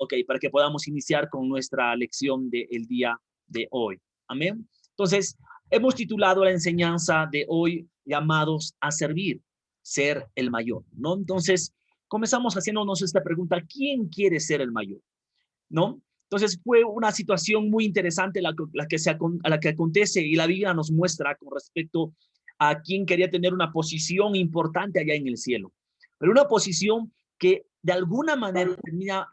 Ok, para que podamos iniciar con nuestra lección del día de hoy. Amén. Entonces, hemos titulado la enseñanza de hoy, llamados a servir, ser el mayor, ¿no? Entonces, comenzamos haciéndonos esta pregunta: ¿quién quiere ser el mayor? ¿No? Entonces, fue una situación muy interesante la que acontece, y la Biblia nos muestra con respecto a quién quería tener una posición importante allá en el cielo, pero una posición que de alguna manera termina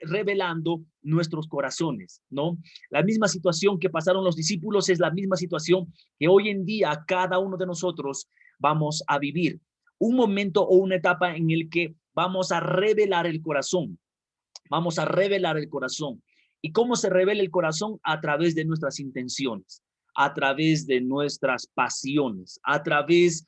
revelando nuestros corazones, ¿no? La misma situación que pasaron los discípulos es la misma situación que hoy en día cada uno de nosotros vamos a vivir. Un momento o una etapa en el que vamos a revelar el corazón. Vamos a revelar el corazón. ¿Y cómo se revela el corazón? A través de nuestras intenciones, a través de nuestras pasiones, a través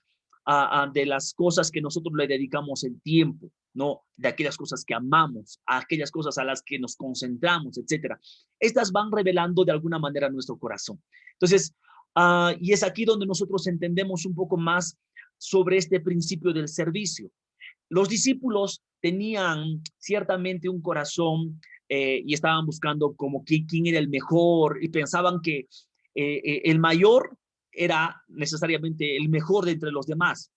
de las cosas que nosotros le dedicamos el tiempo, ¿no? De aquellas cosas que amamos, a aquellas cosas a las que nos concentramos, etcétera. Estas van revelando de alguna manera nuestro corazón. Entonces, y es aquí donde nosotros entendemos un poco más sobre este principio del servicio. Los discípulos tenían ciertamente un corazón y estaban buscando como quién era el mejor, y pensaban que el mayor era necesariamente el mejor de entre los demás.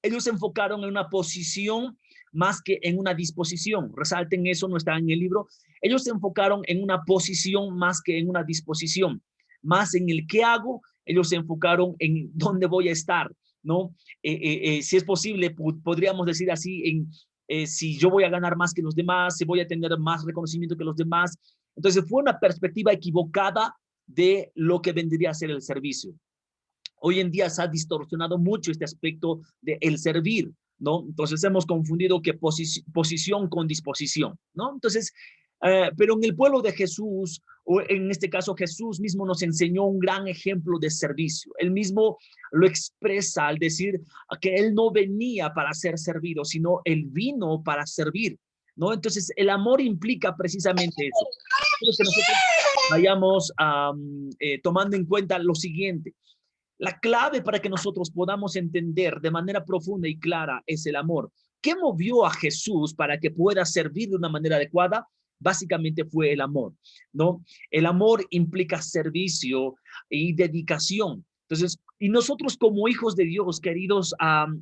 Ellos se enfocaron en una posición más que en una disposición. Resalten eso, no está en el libro. Ellos se enfocaron en una posición más que en una disposición. Más en el qué hago, ellos se enfocaron en dónde voy a estar, ¿no? Si es posible, podríamos decir así, si yo voy a ganar más que los demás, si voy a tener más reconocimiento que los demás. Entonces fue una perspectiva equivocada de lo que vendría a ser el servicio. Hoy en día se ha distorsionado mucho este aspecto del servir, ¿no? Entonces hemos confundido que posición con disposición, ¿no? Entonces, pero en el pueblo de Jesús, o en este caso Jesús mismo nos enseñó un gran ejemplo de servicio. Él mismo lo expresa al decir que él no venía para ser servido, sino él vino para servir, ¿no? Entonces el amor implica precisamente eso. Quiero que nosotros vayamos tomando en cuenta lo siguiente. La clave para que nosotros podamos entender de manera profunda y clara es el amor. ¿Qué movió a Jesús para que pueda servir de una manera adecuada? Básicamente fue el amor, ¿no? El amor implica servicio y dedicación. Entonces, y nosotros como hijos de Dios, queridos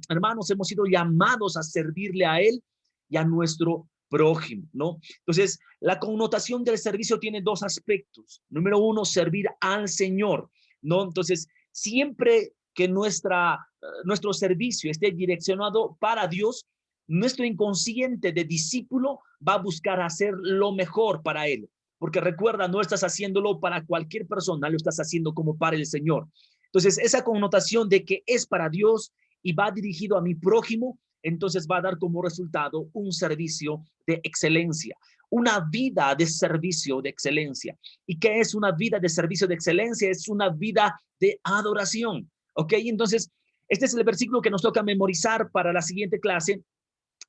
hermanos, hemos sido llamados a servirle a Él y a nuestro prójimo, ¿no? Entonces, la connotación del servicio tiene dos aspectos. Número uno, servir al Señor, ¿no? Entonces, siempre que nuestro servicio esté direccionado para Dios, nuestro inconsciente de discípulo va a buscar hacer lo mejor para Él. Porque recuerda, no estás haciéndolo para cualquier persona, lo estás haciendo como para el Señor. Entonces, esa connotación de que es para Dios y va dirigido a mi prójimo, entonces va a dar como resultado un servicio de excelencia, una vida de servicio de excelencia. ¿Y qué es una vida de servicio de excelencia? Es una vida de adoración, ¿ok? Entonces, este es el versículo que nos toca memorizar para la siguiente clase.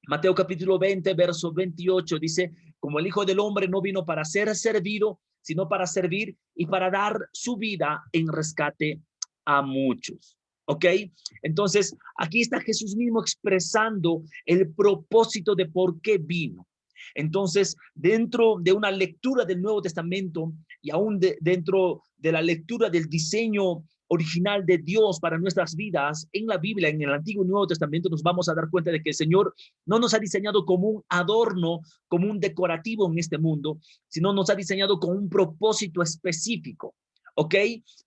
Mateo capítulo 20, verso 28, dice: como el Hijo del Hombre no vino para ser servido, sino para servir y para dar su vida en rescate a muchos. ¿Ok? Entonces, aquí está Jesús mismo expresando el propósito de por qué vino. Entonces, dentro de una lectura del Nuevo Testamento y aún dentro de la lectura del diseño original de Dios para nuestras vidas, en la Biblia, en el Antiguo y Nuevo Testamento, nos vamos a dar cuenta de que el Señor no nos ha diseñado como un adorno, como un decorativo en este mundo, sino nos ha diseñado con un propósito específico. ¿Ok?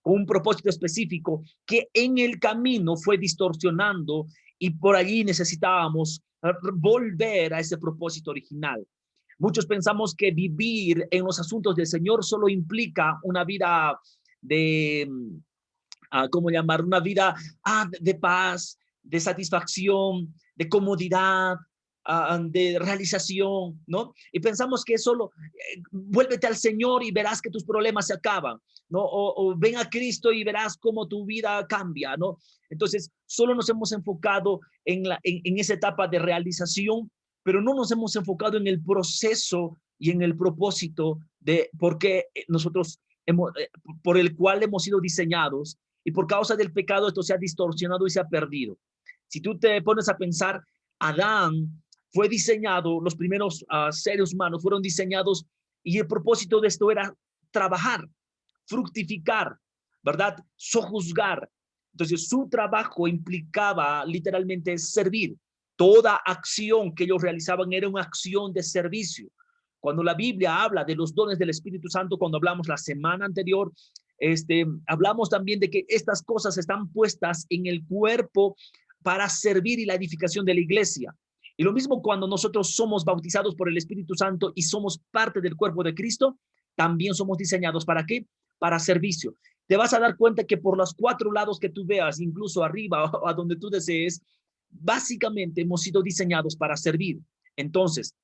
Con un propósito específico que en el camino fue distorsionando, y por allí necesitábamos volver a ese propósito original. Muchos pensamos que vivir en los asuntos del Señor solo implica una vida de, ¿cómo llamar? Una vida de paz, de satisfacción, de comodidad, de realización, ¿no? Y pensamos que solo vuélvete al Señor y verás que tus problemas se acaban, ¿no? O ven a Cristo y verás cómo tu vida cambia, ¿no? Entonces, solo nos hemos enfocado en esa etapa de realización, pero no nos hemos enfocado en el proceso y en el propósito de por qué nosotros por el cual hemos sido diseñados, y por causa del pecado esto se ha distorsionado y se ha perdido. Si tú te pones a pensar, Adán fue diseñado, los primeros seres humanos fueron diseñados Y el propósito de esto era trabajar, fructificar, ¿verdad? Sojuzgar. Entonces su trabajo implicaba literalmente servir. Toda acción que ellos realizaban era una acción de servicio. Cuando la Biblia habla de los dones del Espíritu Santo, cuando hablamos la semana anterior, hablamos también de que estas cosas están puestas en el cuerpo para servir y la edificación de la iglesia. Y lo mismo cuando nosotros somos bautizados por el Espíritu Santo y somos parte del cuerpo de Cristo, también somos diseñados ¿para qué? Para servicio. Te vas a dar cuenta que por los 4 lados que tú veas, incluso arriba o a donde tú desees, básicamente hemos sido diseñados para servir. Entonces,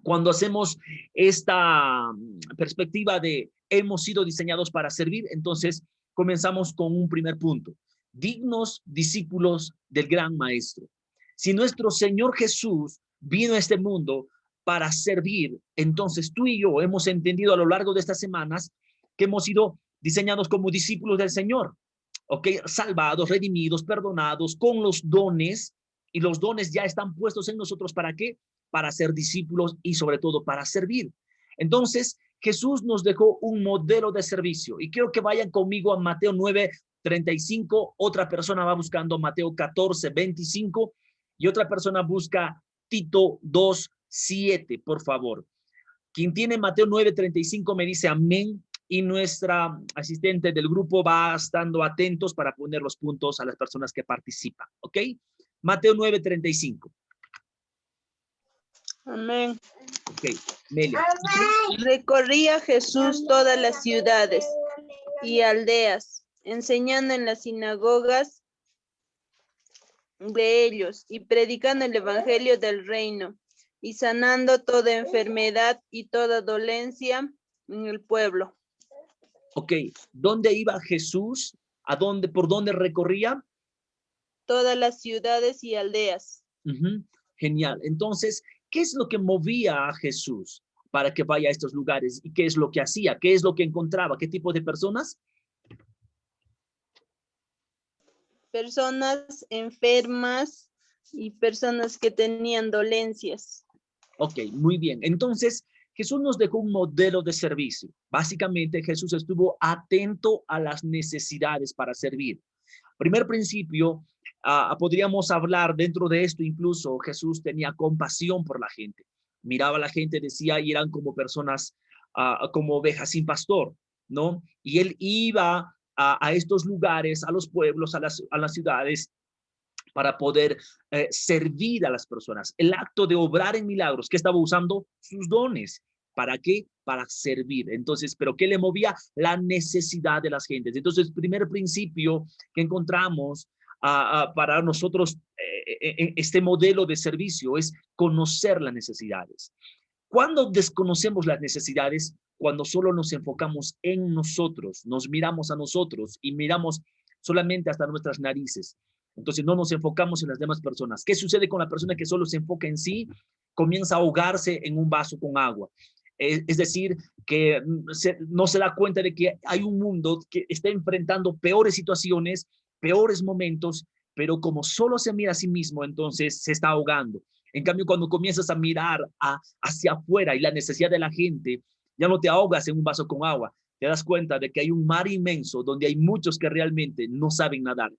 cuando hacemos esta perspectiva de hemos sido diseñados para servir, entonces comenzamos con un primer punto. Dignos discípulos del gran maestro. Si nuestro Señor Jesús vino a este mundo para servir, entonces tú y yo hemos entendido a lo largo de estas semanas que hemos sido diseñados como discípulos del Señor. ¿Ok? Salvados, redimidos, perdonados, con los dones, y los dones ya están puestos en nosotros. ¿Para qué? Para ser discípulos y sobre todo para servir. Entonces, Jesús nos dejó un modelo de servicio y quiero que vayan conmigo a Mateo 9:35. Otra persona va buscando Mateo 14:25 y otra persona busca Tito 2:7, por favor. Quien tiene Mateo 9:35 me dice amén y nuestra asistente del grupo va estando atentos para poner los puntos a las personas que participan, ¿ok? Mateo 9:35. Amén. Ok, Melia. Recorría Jesús todas las ciudades y aldeas, enseñando en las sinagogas de ellos y predicando el evangelio del reino y sanando toda enfermedad y toda dolencia en el pueblo. Ok, ¿dónde iba Jesús? ¿Por dónde recorría? Todas las ciudades y aldeas. Genial. Entonces, ¿qué es lo que movía a Jesús para que vaya a estos lugares? ¿Y qué es lo que hacía? ¿Qué es lo que encontraba? ¿Qué tipo de personas? Personas enfermas y personas que tenían dolencias. Ok, muy bien. Entonces, Jesús nos dejó un modelo de servicio. Básicamente, Jesús estuvo atento a las necesidades para servir. Primer principio, podríamos hablar dentro de esto, incluso Jesús tenía compasión por la gente. Miraba a la gente, decía, y eran como personas, como ovejas sin pastor, ¿no? Y él iba a estos lugares, a los pueblos, a las ciudades, para poder servir a las personas. El acto de obrar en milagros, que estaba usando sus dones. ¿Para qué? Para servir. Entonces, ¿pero qué le movía? La necesidad de las gentes. Entonces, primer principio que encontramos para nosotros, este modelo de servicio es conocer las necesidades. ¿Cuándo desconocemos las necesidades? Cuando solo nos enfocamos en nosotros, nos miramos a nosotros y miramos solamente hasta nuestras narices. Entonces no nos enfocamos en las demás personas. ¿Qué sucede con la persona que solo se enfoca en sí? Comienza a ahogarse en un vaso con agua. Es decir, que no se da cuenta de que hay un mundo que está enfrentando peores situaciones, peores momentos, pero como solo se mira a sí mismo, entonces se está ahogando. En cambio, cuando comienzas a mirar hacia afuera y la necesidad de la gente, ya no te ahogas en un vaso con agua, te das cuenta de que hay un mar inmenso donde hay muchos que realmente no saben nadar.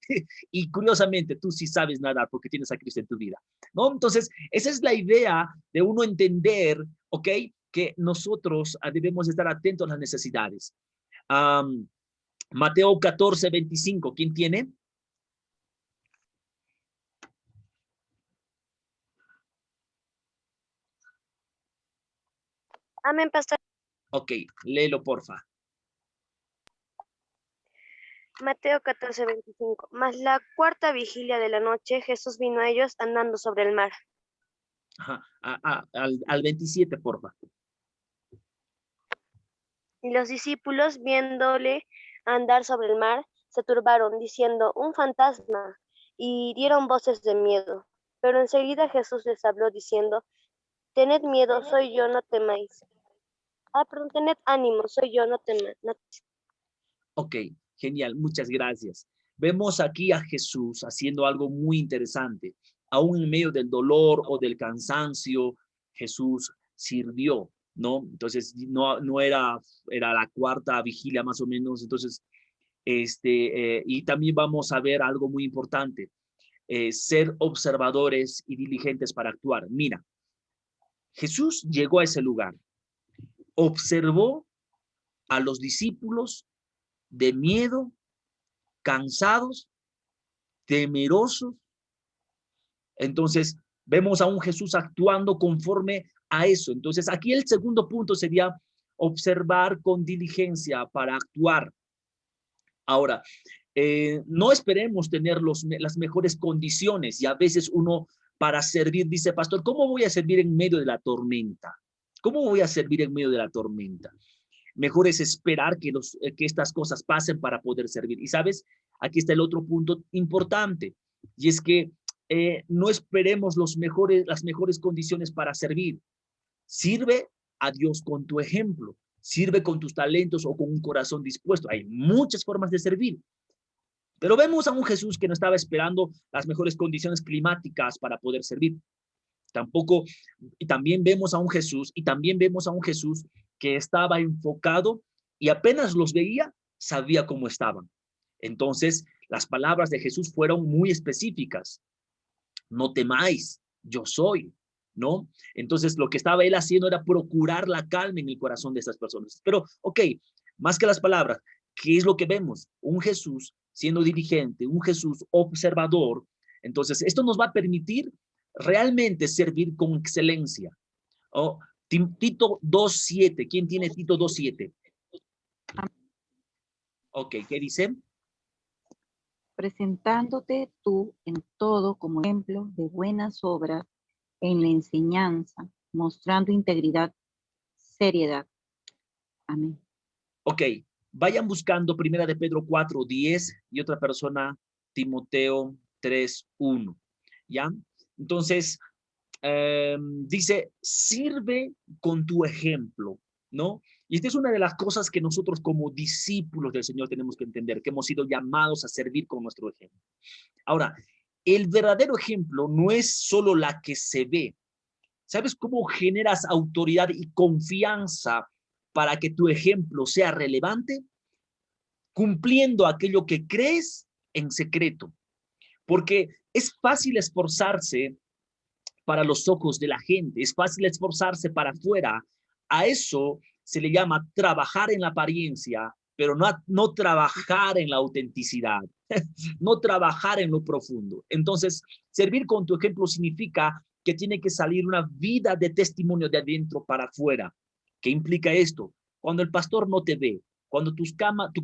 Y curiosamente, tú sí sabes nadar porque tienes a Cristo en tu vida, ¿no? Entonces, esa es la idea de uno entender, ¿ok? Que nosotros debemos estar atentos a las necesidades. Mateo 14:25, ¿quién tiene? Amén, pastor. Ok, léelo, porfa. Mateo 14:25. Mas la cuarta vigilia de la noche, Jesús vino a ellos andando sobre el mar. Ajá, al 27, porfa. Y los discípulos, viéndole andar sobre el mar, se turbaron, diciendo, un fantasma, y dieron voces de miedo. Pero enseguida Jesús les habló, diciendo, tened miedo, soy yo, no temáis. Tened ánimo, soy yo, no temáis. Ok, genial, muchas gracias. Vemos aquí a Jesús haciendo algo muy interesante. Aún en medio del dolor o del cansancio, Jesús sirvió. ¿no? Entonces, no era la cuarta vigilia más o menos. Entonces, y también vamos a ver algo muy importante, ser observadores y diligentes para actuar. Mira, Jesús llegó a ese lugar, observó a los discípulos de miedo, cansados, temerosos. Entonces, vemos a un Jesús actuando conforme a eso. Entonces, aquí el segundo punto sería observar con diligencia para actuar. Ahora, no esperemos tener las mejores condiciones, y a veces uno para servir dice, pastor, ¿cómo voy a servir en medio de la tormenta? ¿Cómo voy a servir en medio de la tormenta? Mejor es esperar que estas cosas pasen para poder servir. Y sabes, aquí está el otro punto importante, y es que no esperemos las mejores condiciones para servir. Sirve a Dios con tu ejemplo, sirve con tus talentos o con un corazón dispuesto. Hay muchas formas de servir, pero vemos a un Jesús que no estaba esperando las mejores condiciones climáticas para poder servir. También vemos a un Jesús que estaba enfocado y apenas los veía, sabía cómo estaban. Entonces, las palabras de Jesús fueron muy específicas. No temáis, yo soy, ¿no? Entonces, lo que estaba él haciendo era procurar la calma en el corazón de estas personas. Pero, ok, más que las palabras, ¿qué es lo que vemos? Un Jesús siendo diligente, un Jesús observador. Entonces, esto nos va a permitir realmente servir con excelencia. Oh, Tito 2:7. ¿Quién tiene Tito 2:7? Ok, ¿qué dice? Presentándote tú en todo como ejemplo de buenas obras en la enseñanza, mostrando integridad, seriedad. Amén. Ok, vayan buscando Primera de Pedro 4:10 y otra persona, Timoteo 3:1. ¿Ya? Entonces, dice, sirve con tu ejemplo, ¿no? Y esta es una de las cosas que nosotros como discípulos del Señor tenemos que entender, que hemos sido llamados a servir con nuestro ejemplo. Ahora, el verdadero ejemplo no es solo la que se ve. ¿Sabes cómo generas autoridad y confianza para que tu ejemplo sea relevante? Cumpliendo aquello que crees en secreto. Porque es fácil esforzarse para los ojos de la gente, es fácil esforzarse para afuera. A eso se le llama trabajar en la apariencia, pero no trabajar en la autenticidad, no trabajar en lo profundo. Entonces, servir con tu ejemplo significa que tiene que salir una vida de testimonio de adentro para afuera. ¿Qué implica esto? Cuando el pastor no te ve, cuando tu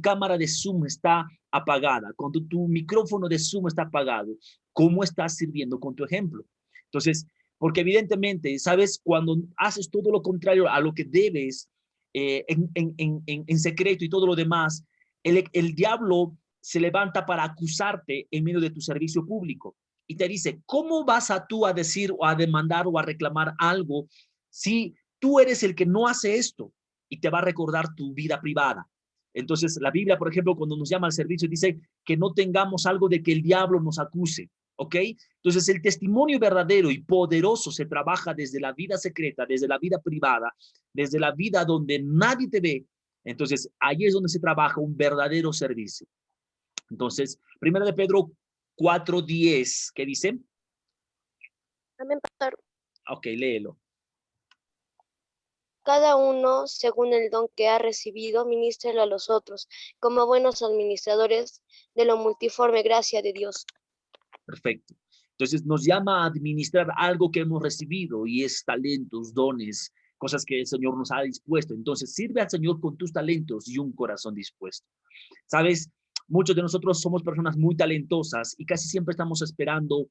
cámara de Zoom está apagada, cuando tu micrófono de Zoom está apagado, ¿cómo estás sirviendo con tu ejemplo? Entonces, porque evidentemente, ¿sabes? Cuando haces todo lo contrario a lo que debes en secreto y todo lo demás, el diablo se levanta para acusarte en medio de tu servicio público y te dice, ¿cómo vas tú a decir o a demandar o a reclamar algo si tú eres el que no hace esto? Y te va a recordar tu vida privada. Entonces, la Biblia, por ejemplo, cuando nos llama al servicio, dice que no tengamos algo de que el diablo nos acuse. ¿Ok? Entonces, el testimonio verdadero y poderoso se trabaja desde la vida secreta, desde la vida privada, desde la vida donde nadie te ve. Entonces, ahí es donde se trabaja un verdadero servicio. Entonces, Primera de Pedro 4:10, ¿qué dice? Amén, pastor. Ok, léelo. Cada uno, según el don que ha recibido, ministrelo a los otros, como buenos administradores de la multiforme gracia de Dios. Perfecto. Entonces nos llama a administrar algo que hemos recibido y es talentos, dones, cosas que el Señor nos ha dispuesto. Entonces sirve al Señor con tus talentos y un corazón dispuesto. ¿Sabes? Muchos de nosotros somos personas muy talentosas y casi siempre estamos esperando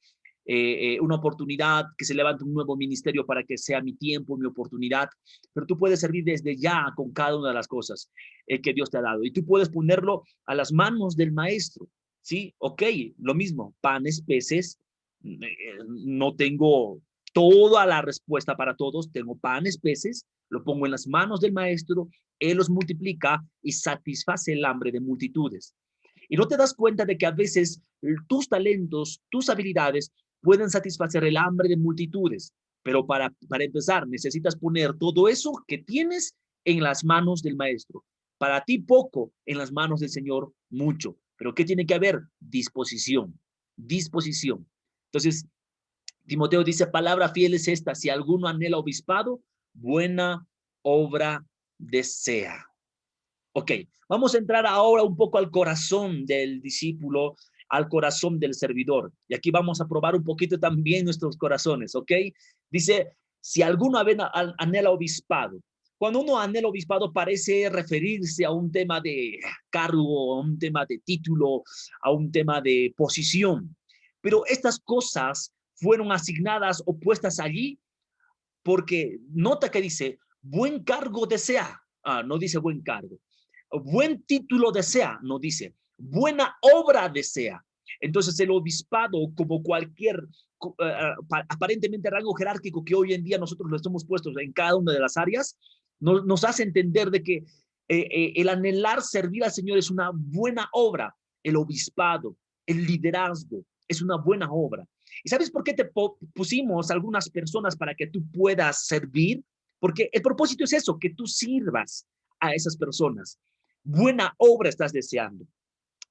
una oportunidad, que se levante un nuevo ministerio para que sea mi tiempo, mi oportunidad, pero tú puedes servir desde ya con cada una de las cosas que Dios te ha dado y tú puedes ponerlo a las manos del maestro, ¿sí? Ok, lo mismo, panes, peces, no tengo toda la respuesta para todos, tengo panes, peces, lo pongo en las manos del maestro, él los multiplica y satisface el hambre de multitudes. Y no te das cuenta de que a veces tus talentos, tus habilidades pueden satisfacer el hambre de multitudes. Pero para empezar, necesitas poner todo eso que tienes en las manos del maestro. Para ti poco, en las manos del Señor mucho. Pero ¿qué tiene que haber? Disposición. Disposición. Entonces, Timoteo dice, palabra fiel es esta, si alguno anhela obispado, buena obra desea. Ok, vamos a entrar ahora un poco al corazón del discípulo, al corazón del servidor. Y aquí vamos a probar un poquito también nuestros corazones, ¿ok? Dice, si alguno anhela obispado. Cuando uno anhela obispado parece referirse a un tema de cargo, a un tema de título, a un tema de posición. Pero estas cosas fueron asignadas o puestas allí porque nota que dice, buen cargo desea. No dice buen cargo. Buen título desea, no dice. Buena obra desea. Entonces el obispado, como cualquier aparentemente rango jerárquico que hoy en día nosotros lo estamos puestos en cada una de las áreas, nos hace entender de que el anhelar servir al Señor es una buena obra. El obispado, el liderazgo, es una buena obra. ¿Y sabes por qué te pusimos algunas personas para que tú puedas servir? Porque el propósito es eso, que tú sirvas a esas personas. Buena obra estás deseando.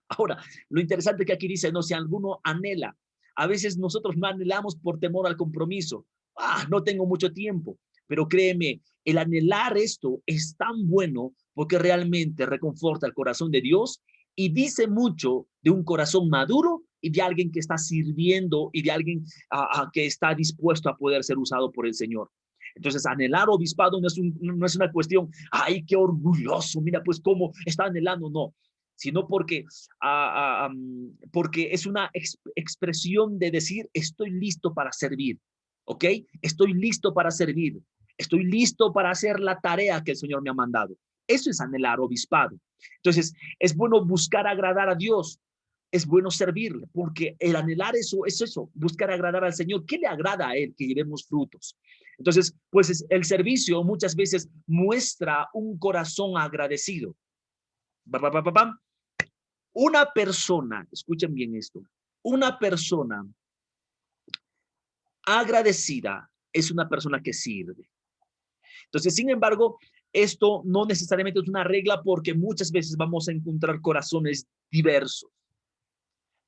Ahora, lo interesante que aquí dice, no, si alguno anhela, a veces nosotros no anhelamos por temor al compromiso. No tengo mucho tiempo, pero créeme, el anhelar esto es tan bueno porque realmente reconforta el corazón de Dios y dice mucho de un corazón maduro y de alguien que está sirviendo y de alguien que está dispuesto a poder ser usado por el Señor. Entonces, anhelar obispado no es una cuestión, ay, qué orgulloso, mira, pues cómo está anhelando, no, sino porque es una expresión de decir, estoy listo para servir, ¿ok? Estoy listo para servir, estoy listo para hacer la tarea que el Señor me ha mandado. Eso es anhelar obispado. Entonces, es bueno buscar agradar a Dios, es bueno servirle, porque el anhelar eso es eso, buscar agradar al Señor. ¿Qué le agrada a Él? Que llevemos frutos. Entonces, pues el servicio muchas veces muestra un corazón agradecido. Una persona, escuchen bien esto, una persona agradecida es una persona que sirve. Entonces, sin embargo, esto no necesariamente es una regla porque muchas veces vamos a encontrar corazones diversos.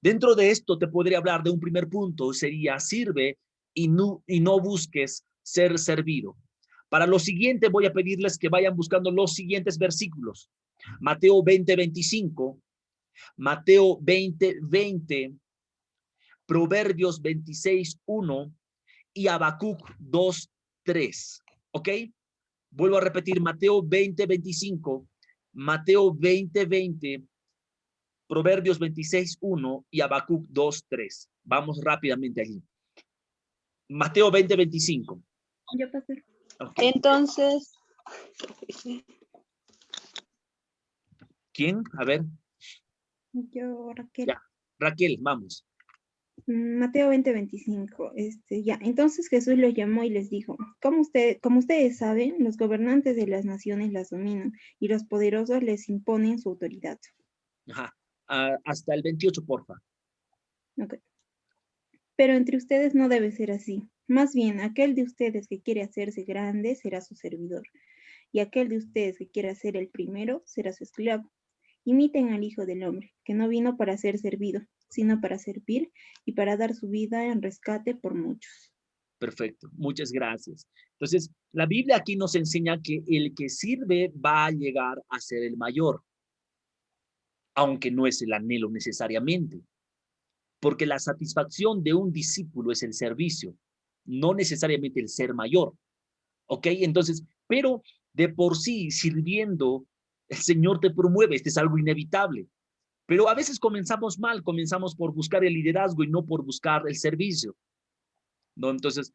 Dentro de esto te podría hablar de un primer punto, sería sirve y no busques ser servido. Para lo siguiente voy a pedirles que vayan buscando los siguientes versículos. Mateo 20:25, Mateo 20:20, Proverbios 26:1 y Habacuc 2:3. ¿Ok? Vuelvo a repetir, Mateo 20:25, Mateo 20:20, Proverbios 26:1 y Habacuc 2:3. Vamos rápidamente allí. Mateo 20:25. Ya pasé. Okay. Entonces, ¿Quién? A ver. yo, Raquel. Ya. Raquel, vamos. Mateo 20:25, ya. Entonces Jesús los llamó y les dijo, como ustedes saben, los gobernantes de las naciones las dominan y los poderosos les imponen su autoridad. Ajá. Hasta el 28, porfa. Okay. Pero entre ustedes no debe ser así. Más bien, aquel de ustedes que quiere hacerse grande será su servidor, y aquel de ustedes que quiera ser el primero será su esclavo. Imiten al Hijo del Hombre, que no vino para ser servido, sino para servir y para dar su vida en rescate por muchos. Perfecto, muchas gracias. Entonces, la Biblia aquí nos enseña que el que sirve va a llegar a ser el mayor, aunque no es el anhelo necesariamente, porque la satisfacción de un discípulo es el servicio, no necesariamente el ser mayor. ¿Ok? Entonces, pero de por sí, sirviendo, el Señor te promueve, este es algo inevitable. Pero a veces comenzamos mal, comenzamos por buscar el liderazgo y no por buscar el servicio, ¿no? Entonces,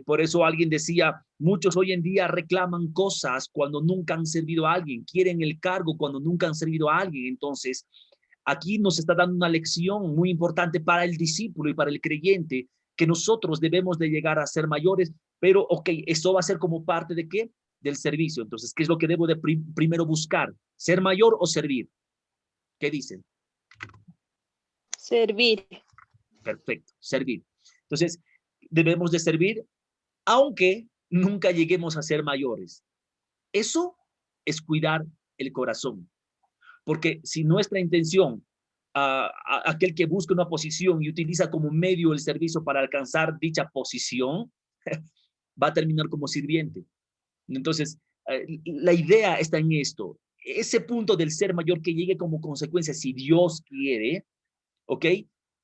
por eso alguien decía, muchos hoy en día reclaman cosas cuando nunca han servido a alguien, quieren el cargo cuando nunca han servido a alguien. Entonces, aquí nos está dando una lección muy importante para el discípulo y para el creyente, que nosotros debemos de llegar a ser mayores, pero ok, eso va a ser como parte de ¿qué? Del servicio. Entonces, ¿qué es lo que debo de primero buscar? ¿Ser mayor o servir? ¿Qué dicen? Servir. Perfecto, servir. Entonces, debemos de servir aunque nunca lleguemos a ser mayores. Eso es cuidar el corazón. Porque si nuestra intención, aquel que busca una posición y utiliza como medio el servicio para alcanzar dicha posición, va a terminar como sirviente. Entonces, la idea está en esto. Ese punto del ser mayor que llegue como consecuencia, si Dios quiere, ¿ok?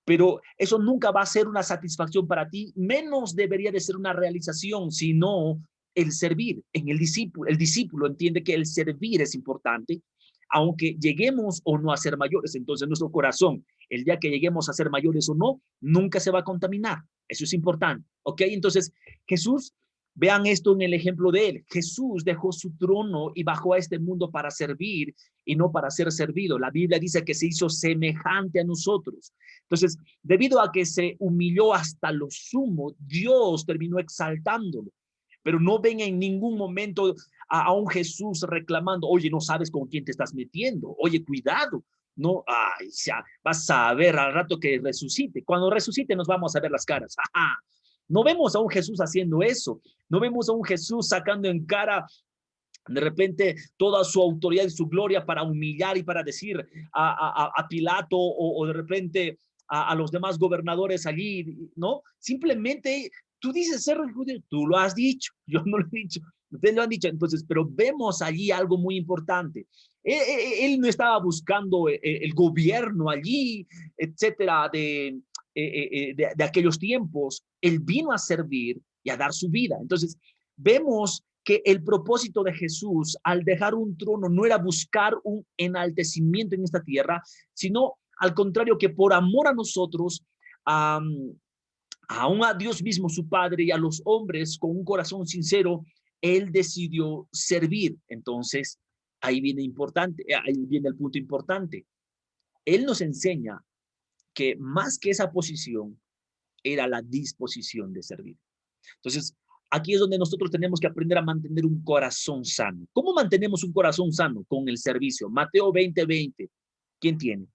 Pero eso nunca va a ser una satisfacción para ti, menos debería de ser una realización, sino el servir en el discípulo. El discípulo entiende que el servir es importante, aunque lleguemos o no a ser mayores. Entonces nuestro corazón, el día que lleguemos a ser mayores o no, nunca se va a contaminar. Eso es importante, ¿ok? Entonces Jesús, vean esto en el ejemplo de él. Jesús dejó su trono y bajó a este mundo para servir y no para ser servido. La Biblia dice que se hizo semejante a nosotros. Entonces, debido a que se humilló hasta lo sumo, Dios terminó exaltándolo. Pero no ven en ningún momento a un Jesús reclamando, oye, no sabes con quién te estás metiendo, oye, cuidado. No, ay, ya, vas a ver al rato que resucite. Cuando resucite nos vamos a ver las caras. Ajá. No vemos a un Jesús haciendo eso. No vemos a un Jesús sacando en cara de repente toda su autoridad y su gloria para humillar y para decir a Pilato o de repente a los demás gobernadores allí, ¿no? Simplemente tú dices ser judío, tú lo has dicho, yo no lo he dicho, ustedes lo han dicho. Entonces, pero vemos allí algo muy importante. Él no estaba buscando el gobierno allí, etcétera, de aquellos tiempos. Él vino a servir y a dar su vida. Entonces, vemos que el propósito de Jesús al dejar un trono no era buscar un enaltecimiento en esta tierra, sino al contrario, que por amor a nosotros, aún a Dios mismo, su Padre, y a los hombres con un corazón sincero, Él decidió servir. Entonces, ahí viene el punto importante. Él nos enseña que más que esa posición, era la disposición de servir. Entonces, aquí es donde nosotros tenemos que aprender a mantener un corazón sano. ¿Cómo mantenemos un corazón sano? Con el servicio. Mateo 20:20. ¿Quién tiene?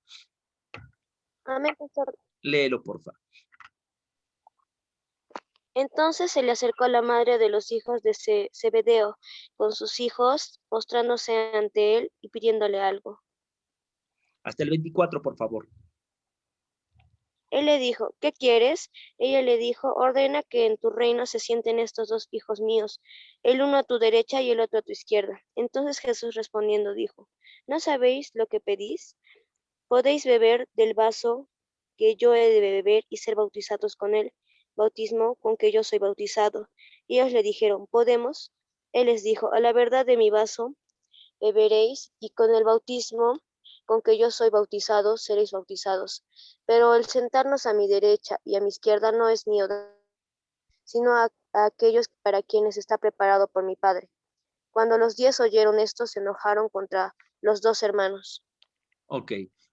Amén, pastor. Léelo, por favor. Entonces se le acercó la madre de los hijos de Zebedeo con sus hijos, mostrándose ante él y pidiéndole algo. Hasta el 24, por favor. Él le dijo, ¿qué quieres? Ella le dijo, ordena que en tu reino se sienten estos dos hijos míos, el uno a tu derecha y el otro a tu izquierda. Entonces Jesús respondiendo dijo, ¿no sabéis lo que pedís? ¿Podéis beber del vaso que yo he de beber y ser bautizados con él, bautismo con que yo soy bautizado? Y ellos le dijeron, ¿podemos? Él les dijo, a la verdad de mi vaso beberéis, y con el bautismo con que yo soy bautizado seréis bautizados. Pero el sentarnos a mi derecha y a mi izquierda no es mío, sino a aquellos para quienes está preparado por mi Padre. Cuando los 10 oyeron esto, se enojaron contra los dos hermanos. Ok,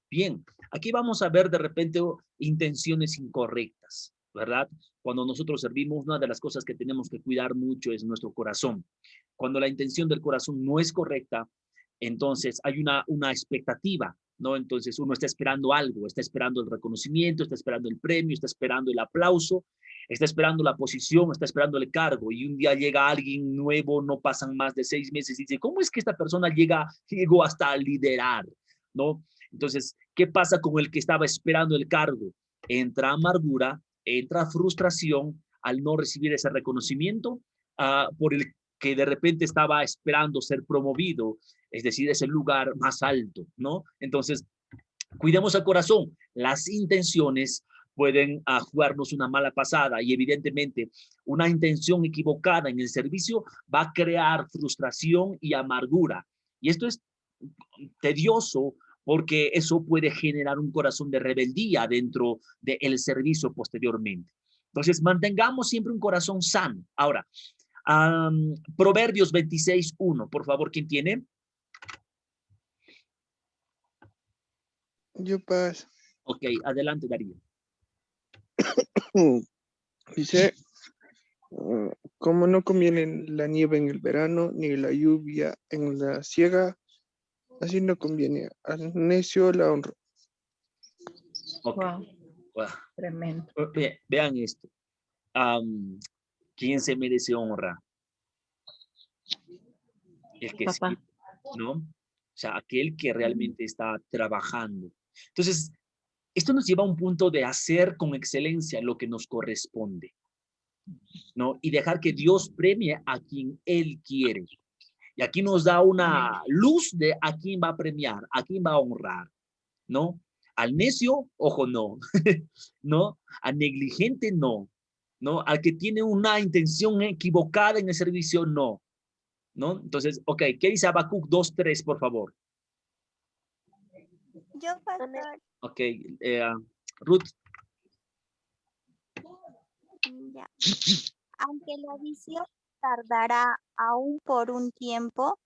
bien. Aquí vamos a ver de repente intenciones incorrectas, ¿verdad? Cuando nosotros servimos, una de las cosas que tenemos que cuidar mucho es nuestro corazón. Cuando la intención del corazón no es correcta, entonces hay una expectativa, ¿no? Entonces uno está esperando algo, está esperando el reconocimiento, está esperando el premio, está esperando el aplauso, está esperando la posición, está esperando el cargo, y un día llega alguien nuevo, no pasan más de 6 meses y dice, ¿cómo es que esta persona llegó hasta liderar? ¿No? Entonces, ¿qué pasa con el que estaba esperando el cargo? Entra amargura, entra frustración al no recibir ese reconocimiento, por el que de repente estaba esperando ser promovido, es decir, ese lugar más alto, ¿no? Entonces, cuidemos el corazón. Las intenciones pueden jugarnos una mala pasada, y evidentemente una intención equivocada en el servicio va a crear frustración y amargura. Y esto es tedioso porque eso puede generar un corazón de rebeldía dentro del servicio posteriormente. Entonces, mantengamos siempre un corazón sano. Ahora, Proverbios 26:1, por favor, ¿quién tiene? Yo paso. Ok, adelante, Darío. Dice, como no conviene la nieve en el verano, ni la lluvia en la siega, así no conviene al necio la honra. Okay. Wow, Wow. tremendo. Vean esto. ¿Quién se merece honra? El que Papá. sí, ¿no? O sea, aquel que realmente está trabajando. Entonces, esto nos lleva a un punto de hacer con excelencia lo que nos corresponde, ¿no? Y dejar que Dios premie a quien Él quiere. Y aquí nos da una luz de a quién va a premiar, a quién va a honrar, ¿no? Al necio, ojo, no, ¿no? Al negligente, no, ¿no? Al que tiene una intención equivocada en el servicio, no, ¿no? Entonces, ok, ¿qué dice Habacuc 2:3, por favor? Yo, pastor, Ok, Ruth. ya. Aunque la visión tardará aún por un tiempo,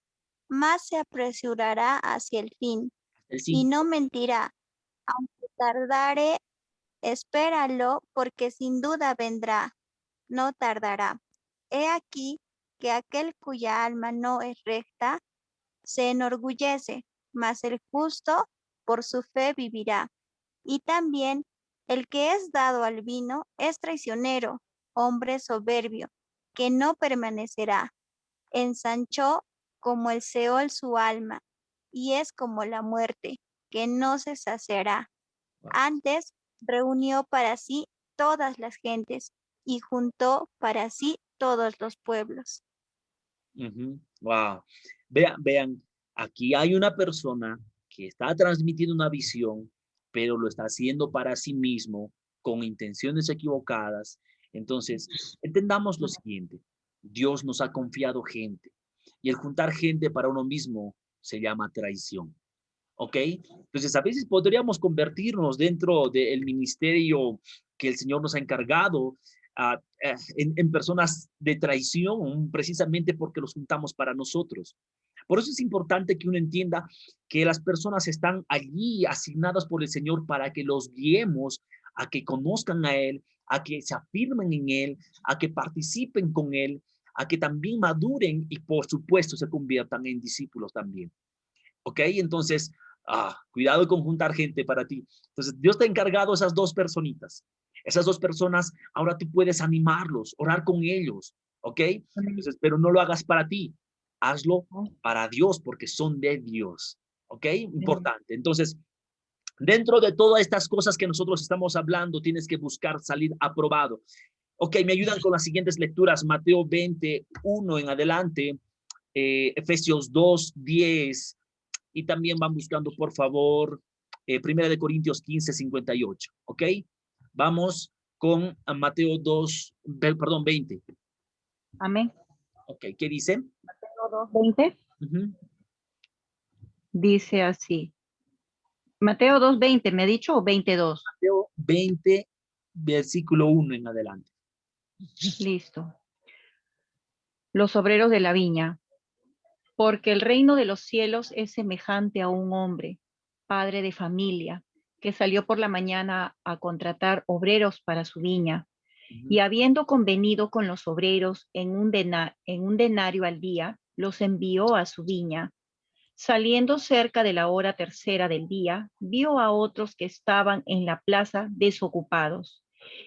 más se apresurará hacia el fin, El y 5. no mentirá. Aunque tardare, espéralo, porque sin duda vendrá, no tardará. He aquí que aquel cuya alma no es recta se enorgullece, mas el justo por su fe vivirá. Y también el que es dado al vino es traicionero, hombre soberbio, que no permanecerá. Ensanchó como el Seol su alma, y es como la muerte, que no se saciará. Antes reunió para sí todas las gentes, y juntó para sí todos los pueblos. Wow. Vean, aquí hay una persona que está transmitiendo una visión, pero lo está haciendo para sí mismo, con intenciones equivocadas. Entonces, entendamos lo siguiente. Dios nos ha confiado gente, y el juntar gente para uno mismo se llama traición. ¿Ok? Entonces, a veces podríamos convertirnos dentro del ministerio que el Señor nos ha encargado en personas de traición, precisamente porque los juntamos para nosotros. Por eso es importante que uno entienda que las personas están allí asignadas por el Señor para que los guiemos a que conozcan a Él, a que se afirmen en Él, a que participen con Él, a que también maduren y, por supuesto, se conviertan en discípulos también. ¿Ok? Entonces, cuidado con juntar gente para ti. Entonces, Dios te ha encargado esas dos personitas. Esas dos personas, ahora tú puedes animarlos, orar con ellos, ¿ok? Entonces, pero no lo hagas para ti, hazlo para Dios, porque son de Dios, ¿ok? Importante. Entonces, dentro de todas estas cosas que nosotros estamos hablando, tienes que buscar salir aprobado. Ok, me ayudan con las siguientes lecturas, Mateo 21 en adelante, Efesios 2:10, y también van buscando, por favor, 1 Corintios 15:58, ¿ok? Vamos con Mateo 20. Amén. Ok, ¿qué dice? Mateo 2:20 dice así. Mateo 2:20, ¿me ha dicho o 22? Mateo 20, versículo 1 en adelante. Listo. Los obreros de la viña. Porque el reino de los cielos es semejante a un hombre, padre de familia, que salió por la mañana a contratar obreros para su viña, y habiendo convenido con los obreros en un denario al día, los envió a su viña. Saliendo cerca de la hora tercera del día, vio a otros que estaban en la plaza desocupados,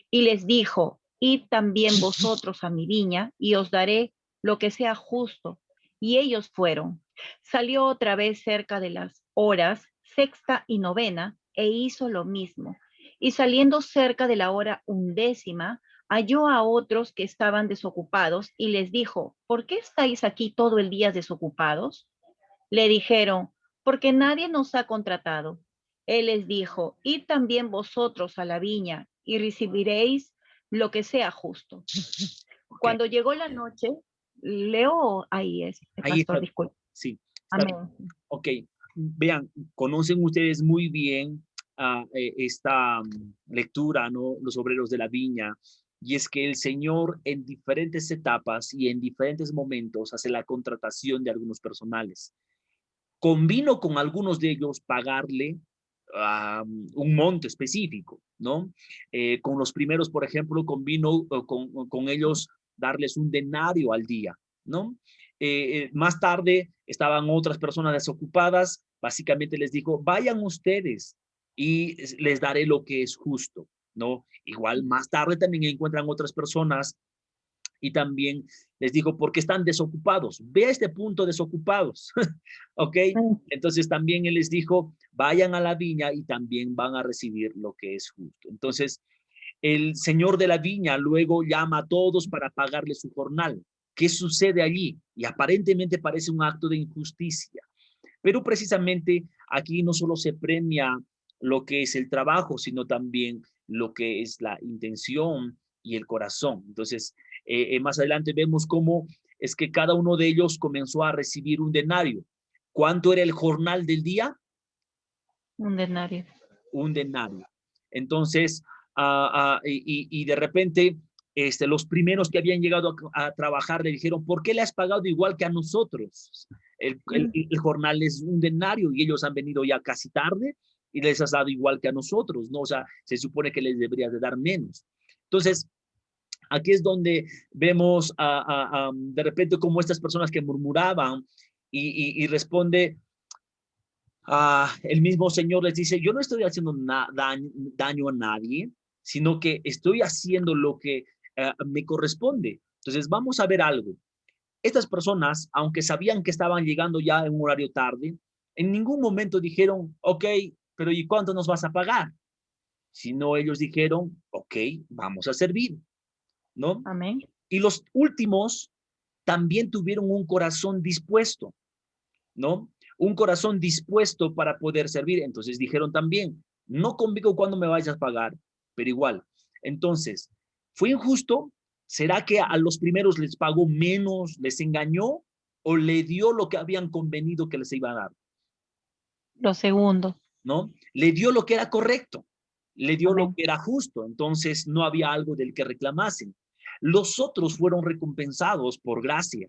y les dijo: id también vosotros a mi viña, y os daré lo que sea justo. Y ellos fueron. Salió otra vez cerca de las horas sexta y novena, e hizo lo mismo. Y saliendo cerca de la hora 11, halló a otros que estaban desocupados, y les dijo: ¿por qué estáis aquí todo el día desocupados? Le dijeron: porque nadie nos ha contratado. Él les dijo: id también vosotros a la viña, y recibiréis lo que sea justo. Okay. Cuando llegó la noche, leo ahí Ahí pastor, está. disculpe. Sí. Amén. Ok, vean, conocen ustedes muy bien esta lectura, ¿no? Los obreros de la viña. Y es que el Señor en diferentes etapas y en diferentes momentos hace la contratación de algunos personales. Convino con algunos de ellos pagarle un monto específico, ¿no? Con los primeros, por ejemplo, convino con ellos darles un denario al día, ¿no? Más tarde estaban otras personas desocupadas, básicamente les dijo: vayan ustedes y les daré lo que es justo, ¿no? Igual más tarde también encuentran otras personas Y también les dijo, ¿por qué están desocupados? Ve a este punto desocupados. ¿Ok? Entonces también él les dijo, vayan a la viña y también van a recibir lo que es justo. Entonces, el señor de la viña luego llama a todos para pagarle su jornal. ¿Qué sucede allí? Y aparentemente parece un acto de injusticia. Pero precisamente aquí no solo se premia lo que es el trabajo, sino también lo que es la intención y el corazón. Entonces, más adelante vemos cómo es que cada uno de ellos comenzó a recibir un denario. ¿Cuánto era el jornal del día? Un denario. Un denario. Entonces, y de repente, los primeros que habían llegado a trabajar le dijeron, ¿por qué le has pagado igual que a nosotros? El jornal es un denario y ellos han venido ya casi tarde y les has dado igual que a nosotros, ¿no? O sea, se supone que les deberías de dar menos. Entonces, aquí es donde vemos de repente como estas personas que murmuraban y responde, el mismo Señor les dice, yo no estoy haciendo daño a nadie, sino que estoy haciendo lo que me corresponde. Entonces, vamos a ver algo. Estas personas, aunque sabían que estaban llegando ya en un horario tarde, en ningún momento dijeron, ok, pero ¿y cuánto nos vas a pagar? Sino ellos dijeron, ok, vamos a servir, ¿no? Amén. Y los últimos también tuvieron un corazón dispuesto, ¿no? Un corazón dispuesto para poder servir. Entonces dijeron también, no conmigo cuándo me vayas a pagar, pero igual. Entonces, ¿fue injusto? ¿Será que a los primeros les pagó menos, les engañó o le dio lo que habían convenido que les iba a dar? Lo segundo. ¿No? Le dio lo que era correcto, le dio Amén. lo que era justo, entonces no había algo del que reclamasen. Los otros fueron recompensados por gracia.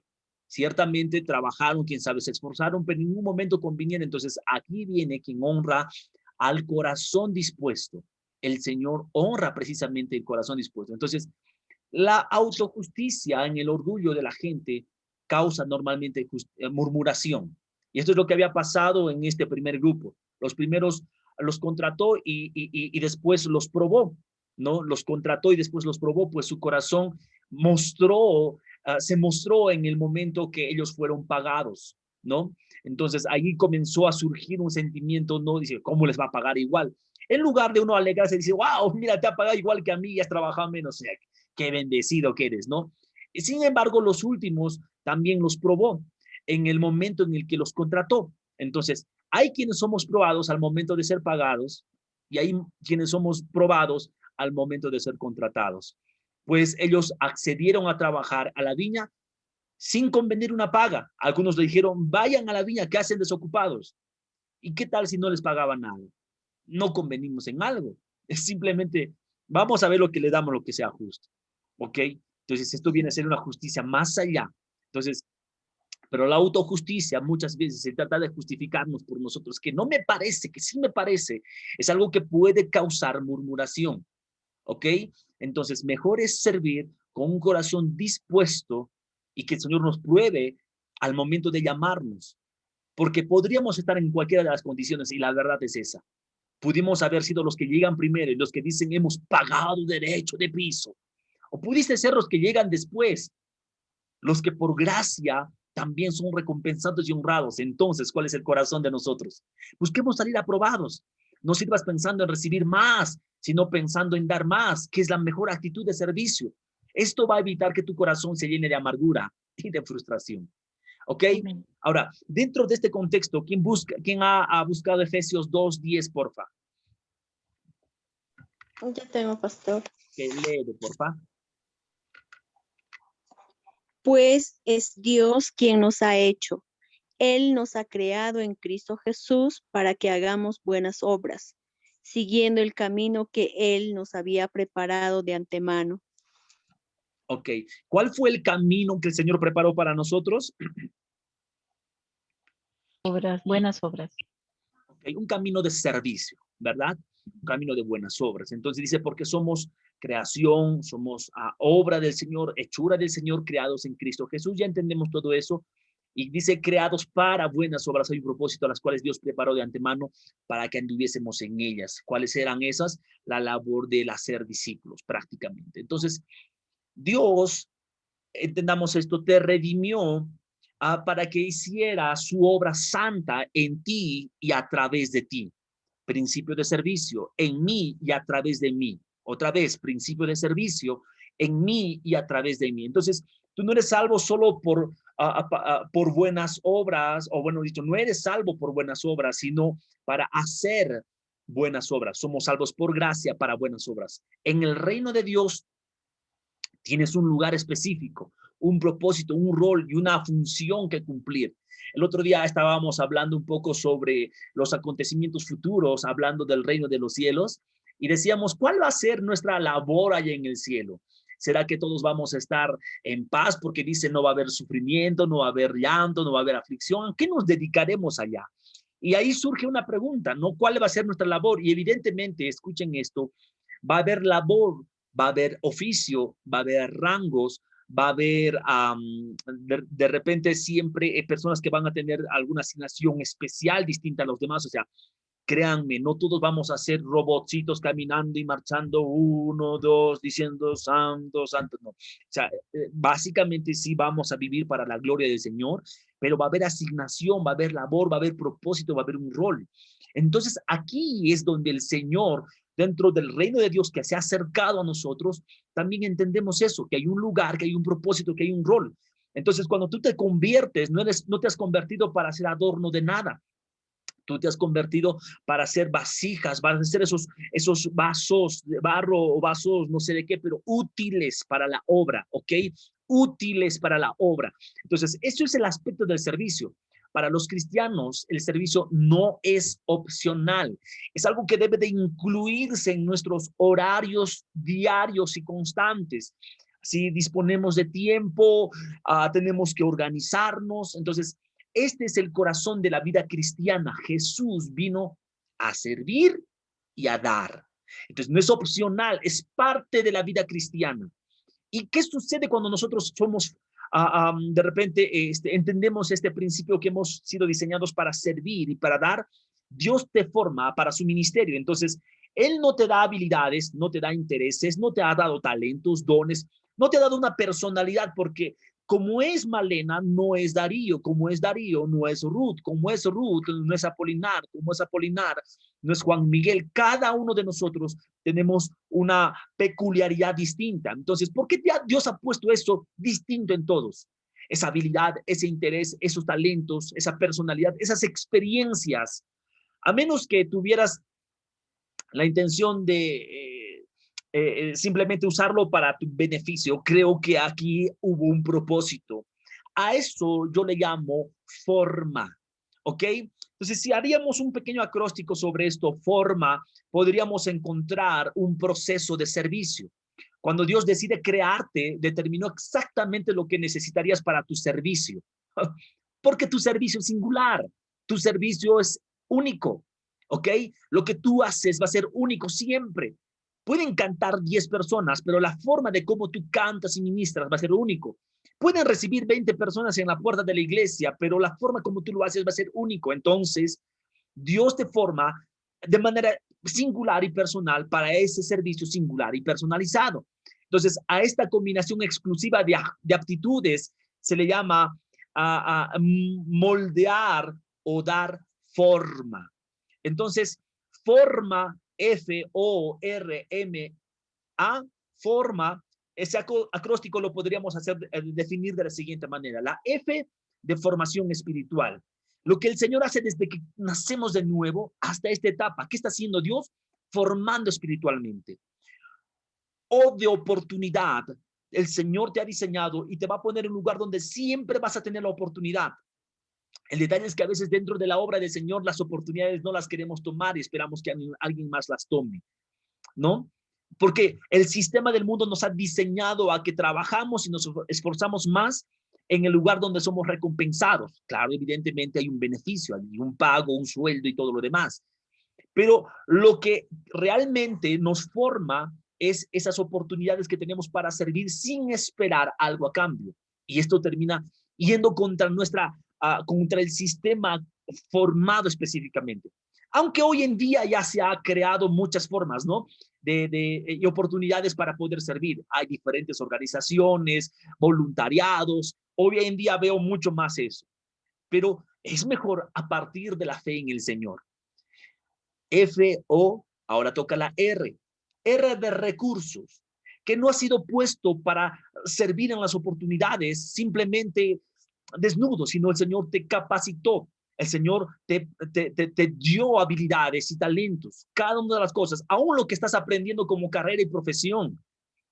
Ciertamente trabajaron, quién sabe, se esforzaron, pero en ningún momento convinieron. Entonces aquí viene quien honra al corazón dispuesto. El Señor honra precisamente el corazón dispuesto. Entonces, la autojusticia en el orgullo de la gente causa normalmente murmuración. Y esto es lo que había pasado en este primer grupo. Los primeros los contrató y después los probó, ¿no? Los contrató y después los probó, pues su corazón se mostró en el momento que ellos fueron pagados, ¿no? Entonces ahí comenzó a surgir un sentimiento, ¿no? Dice, ¿cómo les va a pagar igual? En lugar de uno alegrarse, dice, wow, mira, te ha pagado igual que a mí y has trabajado menos. O sea, qué bendecido que eres, ¿no? Sin embargo, los últimos también los probó en el momento en el que los contrató. Entonces, hay quienes somos probados al momento de ser pagados y hay quienes somos probados al momento de ser contratados. Pues ellos accedieron a trabajar a la viña sin convenir una paga. Algunos le dijeron, vayan a la viña, ¿qué hacen desocupados? ¿Y qué tal si no les pagaban nada? No convenimos en algo. Es simplemente, vamos a ver lo que le damos, lo que sea justo. ¿Ok? Entonces, esto viene a ser una justicia más allá. Entonces, pero la autojusticia muchas veces se trata de justificarnos por nosotros, que no me parece, que sí me parece, es algo que puede causar murmuración. ¿Ok? Entonces, mejor es servir con un corazón dispuesto y que el Señor nos pruebe al momento de llamarnos, porque podríamos estar en cualquiera de las condiciones y la verdad es esa. Pudimos haber sido los que llegan primero y los que dicen hemos pagado derecho de piso. O pudiste ser los que llegan después, los que por gracia también son recompensados y honrados. Entonces, ¿cuál es el corazón de nosotros? Busquemos salir aprobados. No sirvas pensando en recibir más, sino pensando en dar más, que es la mejor actitud de servicio. Esto va a evitar que tu corazón se llene de amargura y de frustración. ¿Ok? Amén. Ahora, dentro de este contexto, ¿quién ha buscado Efesios 2:10, porfa? Ya tengo, pastor. Que lee, porfa. Pues es Dios quien nos ha hecho. Él nos ha creado en Cristo Jesús para que hagamos buenas obras, siguiendo el camino que Él nos había preparado de antemano. Ok. ¿Cuál fue el camino que el Señor preparó para nosotros? Obras, buenas obras. Okay, un camino de servicio, ¿verdad? Un camino de buenas obras. Entonces dice, porque somos creación, somos obra del Señor, hechura del Señor, creados en Cristo Jesús. Ya entendemos todo eso. Y dice, creados para buenas obras. Hay un propósito a las cuales Dios preparó de antemano para que anduviésemos en ellas. ¿Cuáles eran esas? La labor de hacer discípulos, prácticamente. Entonces, Dios entendamos esto, te redimió para que hiciera su obra santa en ti y a través de ti. Principio de servicio, en mí y a través de mí. Otra vez, principio de servicio, en mí y a través de mí. Entonces, tú no eres salvo solo por buenas obras, o bueno dicho, no eres salvo por buenas obras, sino para hacer buenas obras. Somos salvos por gracia para buenas obras. En el reino de Dios tienes un lugar específico, un propósito, un rol y una función que cumplir. El otro día estábamos hablando un poco sobre los acontecimientos futuros, hablando del reino de los cielos, y decíamos, ¿cuál va a ser nuestra labor allá en el cielo? ¿Será que todos vamos a estar en paz? Porque dice, no va a haber sufrimiento, no va a haber llanto, no va a haber aflicción. ¿A qué nos dedicaremos allá? Y ahí surge una pregunta, ¿no? ¿Cuál va a ser nuestra labor? Y evidentemente, escuchen esto, va a haber labor, va a haber oficio, va a haber rangos, va a haber de repente siempre personas que van a tener alguna asignación especial distinta a los demás. O sea, créanme, no todos vamos a ser robotcitos caminando y marchando 1, 2, diciendo santo, santo, no. O sea, básicamente sí vamos a vivir para la gloria del Señor, pero va a haber asignación, va a haber labor, va a haber propósito, va a haber un rol. Entonces aquí es donde el Señor, dentro del reino de Dios que se ha acercado a nosotros, también entendemos eso, que hay un lugar, que hay un propósito, que hay un rol. Entonces cuando tú te conviertes, no te has convertido para ser adorno de nada. Tú te has convertido para hacer vasijas, para hacer esos vasos de barro o vasos no sé de qué, pero útiles para la obra, ¿ok? Útiles para la obra. Entonces, eso es el aspecto del servicio. Para los cristianos, el servicio no es opcional. Es algo que debe de incluirse en nuestros horarios diarios y constantes. Si disponemos de tiempo, tenemos que organizarnos. Entonces, este es el corazón de la vida cristiana. Jesús vino a servir y a dar. Entonces, no es opcional, es parte de la vida cristiana. ¿Y qué sucede cuando nosotros somos, de repente, entendemos este principio que hemos sido diseñados para servir y para dar? Dios te forma para su ministerio. Entonces, Él no te da habilidades, no te da intereses, no te ha dado talentos, dones, no te ha dado una personalidad, porque como es Malena, no es Darío, como es Darío, no es Ruth, como es Ruth, no es Apolinar, como es Apolinar, no es Juan Miguel. Cada uno de nosotros tenemos una peculiaridad distinta. Entonces, ¿por qué Dios ha puesto eso distinto en todos? Esa habilidad, ese interés, esos talentos, esa personalidad, esas experiencias. A menos que tuvieras la intención de simplemente usarlo para tu beneficio, creo que aquí hubo un propósito. A eso yo le llamo forma, ¿ok? Entonces, si haríamos un pequeño acróstico sobre esto, forma, podríamos encontrar un proceso de servicio. Cuando Dios decide crearte, determinó exactamente lo que necesitarías para tu servicio. Porque tu servicio es singular, tu servicio es único, ¿ok? Lo que tú haces va a ser único siempre. Pueden cantar 10 personas, pero la forma de cómo tú cantas y ministras va a ser único. Pueden recibir 20 personas en la puerta de la iglesia, pero la forma como tú lo haces va a ser único. Entonces, Dios te forma de manera singular y personal para ese servicio singular y personalizado. Entonces, a esta combinación exclusiva de aptitudes se le llama moldear o dar forma. Entonces, forma, F-O-R-M-A, forma, ese acróstico lo podríamos definir de la siguiente manera. La F de formación espiritual. Lo que el Señor hace desde que nacemos de nuevo hasta esta etapa. ¿Qué está haciendo Dios? Formando espiritualmente. O de oportunidad. El Señor te ha diseñado y te va a poner en un lugar donde siempre vas a tener la oportunidad. El detalle es que a veces dentro de la obra del Señor las oportunidades no las queremos tomar y esperamos que alguien más las tome, ¿no? Porque el sistema del mundo nos ha diseñado a que trabajamos y nos esforzamos más en el lugar donde somos recompensados. Claro, evidentemente hay un beneficio, hay un pago, un sueldo y todo lo demás. Pero lo que realmente nos forma es esas oportunidades que tenemos para servir sin esperar algo a cambio. Y esto termina yendo contra contra el sistema formado específicamente. Aunque hoy en día ya se ha creado muchas formas, ¿no? Y oportunidades para poder servir. Hay diferentes organizaciones, voluntariados. Hoy en día veo mucho más eso. Pero es mejor a partir de la fe en el Señor. F-O, ahora toca la R. R de recursos, que no ha sido puesto para servir en las oportunidades simplemente desnudo, sino el Señor te capacitó. El Señor te dio habilidades y talentos, cada una de las cosas, aún lo que estás aprendiendo como carrera y profesión,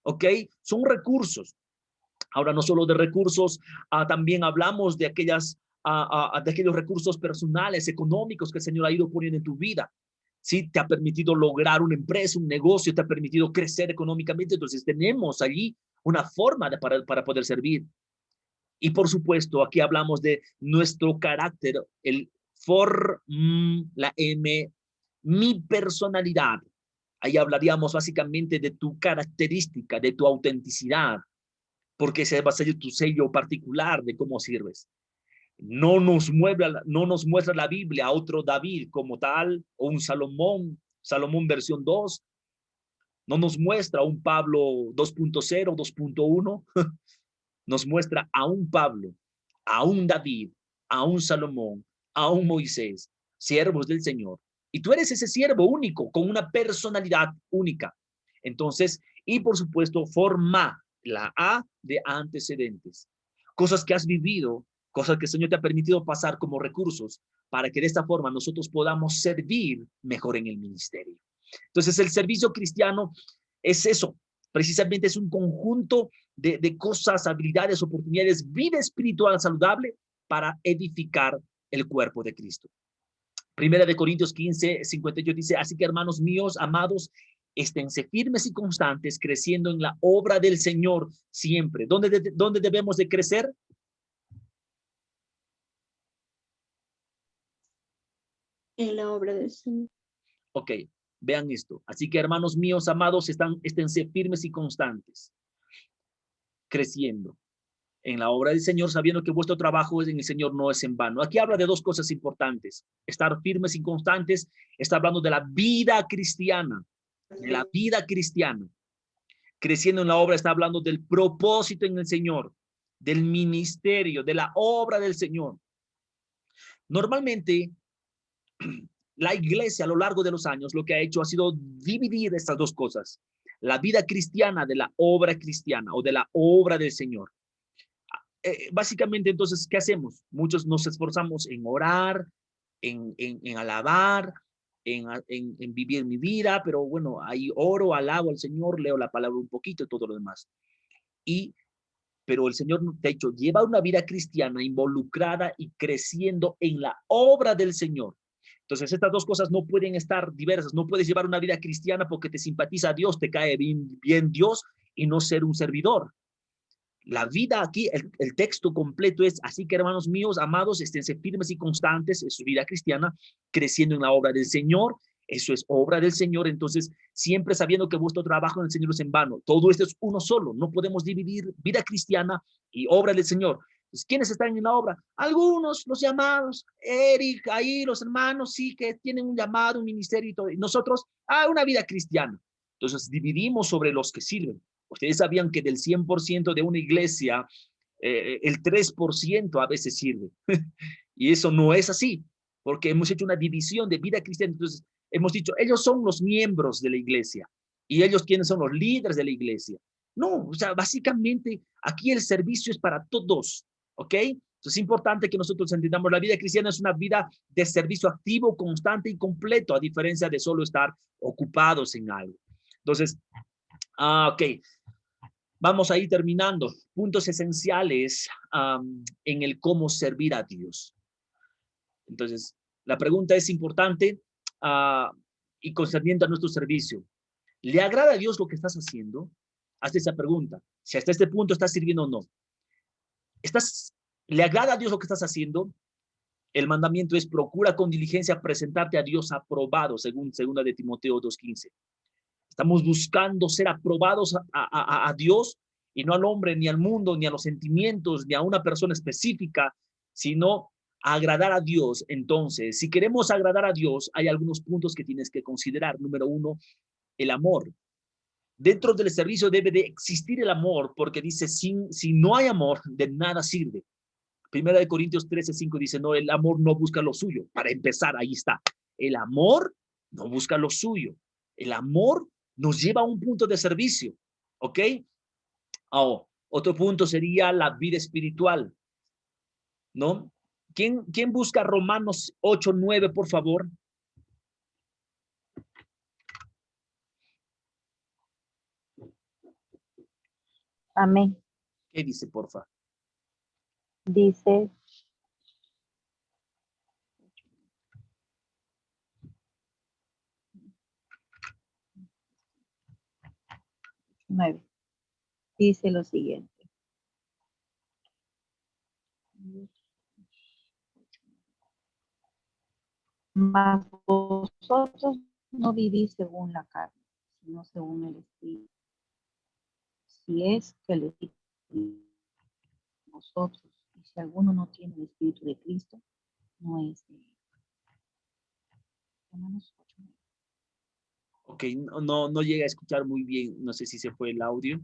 ¿ok? Son recursos. Ahora, no solo de recursos, también hablamos de aquellos recursos personales, económicos que el Señor ha ido poniendo en tu vida. Sí, te ha permitido lograr una empresa, un negocio, te ha permitido crecer económicamente. Entonces, tenemos allí una forma para poder servir. Y por supuesto, aquí hablamos de nuestro carácter, la M, mi personalidad. Ahí hablaríamos básicamente de tu característica, de tu autenticidad, porque ese va a ser tu sello particular de cómo sirves. No nos muestra la Biblia a otro David como tal, o un Salomón versión 2. No nos muestra a un Pablo 2.0, 2.1. Nos muestra a un Pablo, a un David, a un Salomón, a un Moisés, siervos del Señor. Y tú eres ese siervo único, con una personalidad única. Entonces, y por supuesto, forma la A de antecedentes. Cosas que has vivido, cosas que el Señor te ha permitido pasar como recursos para que de esta forma nosotros podamos servir mejor en el ministerio. Entonces, el servicio cristiano es eso. Precisamente es un conjunto de cosas, habilidades, oportunidades, vida espiritual saludable para edificar el cuerpo de Cristo. Primera de Corintios 15, 58 dice, así que hermanos míos, amados, esténse firmes y constantes, creciendo en la obra del Señor siempre. ¿Dónde debemos de crecer? En la obra del Señor. Ok, vean esto. Así que hermanos míos, amados, esténse firmes y constantes, creciendo en la obra del Señor, sabiendo que vuestro trabajo en el Señor no es en vano. Aquí habla de dos cosas importantes. Estar firmes y constantes, está hablando de la vida cristiana, Creciendo en la obra está hablando del propósito en el Señor, del ministerio, de la obra del Señor. Normalmente, la iglesia a lo largo de los años lo que ha hecho ha sido dividir estas dos cosas. La vida cristiana de la obra cristiana o de la obra del Señor. Básicamente, entonces, ¿qué hacemos? Muchos nos esforzamos en orar, en alabar, en vivir mi vida, pero bueno, ahí oro, alabo al Señor, leo la palabra un poquito y todo lo demás. Pero el Señor te ha dicho, lleva una vida cristiana involucrada y creciendo en la obra del Señor. Entonces, estas dos cosas no pueden estar diversas. No puedes llevar una vida cristiana porque te simpatiza a Dios, te cae bien Dios y no ser un servidor. La vida aquí, el texto completo es, así que hermanos míos, amados, esténse firmes y constantes en su vida cristiana, creciendo en la obra del Señor. Eso es obra del Señor, entonces siempre sabiendo que vuestro trabajo en el Señor es en vano. Todo esto es uno solo, no podemos dividir vida cristiana y obra del Señor. Entonces, ¿quiénes están en la obra? Algunos, los llamados, Eric, ahí los hermanos, sí, que tienen un llamado, un ministerio y todo. Y nosotros, una vida cristiana. Entonces dividimos sobre los que sirven. Ustedes sabían que del 100% de una iglesia, el 3% a veces sirve. Y eso no es así, porque hemos hecho una división de vida cristiana. Entonces, hemos dicho, ellos son los miembros de la iglesia. ¿Y ellos quiénes son los líderes de la iglesia? No, o sea, básicamente aquí el servicio es para todos, ¿ok? Entonces, es importante que nosotros entendamos, la vida cristiana es una vida de servicio activo, constante y completo, a diferencia de solo estar ocupados en algo. Entonces, ok. Vamos a ir terminando. Puntos esenciales en el cómo servir a Dios. Entonces, la pregunta es importante y concerniente a nuestro servicio. ¿Le agrada a Dios lo que estás haciendo? Hazte esa pregunta. Si hasta este punto estás sirviendo o no. ¿Le agrada a Dios lo que estás haciendo? El mandamiento es procura con diligencia presentarte a Dios aprobado, según 2 de Timoteo 2:15. Estamos buscando ser aprobados a Dios y no al hombre, ni al mundo, ni a los sentimientos, ni a una persona específica, sino agradar a Dios, entonces, si queremos agradar a Dios, hay algunos puntos que tienes que considerar. Número uno, el amor. Dentro del servicio debe de existir el amor, porque dice, si no hay amor, de nada sirve. Primera de Corintios 13:5 dice, no, el amor no busca lo suyo. Para empezar, ahí está. El amor no busca lo suyo. El amor nos lleva a un punto de servicio, ¿ok? Ahora, otro punto sería la vida espiritual, ¿no? ¿Quién busca Romanos 8:9, por favor? Amén. ¿Qué dice, porfa? Dice, dice lo siguiente. Mas vosotros no vivís según la carne, sino según el Espíritu. Si es que el Espíritu de vosotros, y si alguno no tiene el Espíritu de Cristo, no es de él. Romanos 8:9. Ok, no llega a escuchar muy bien. No sé si se fue el audio.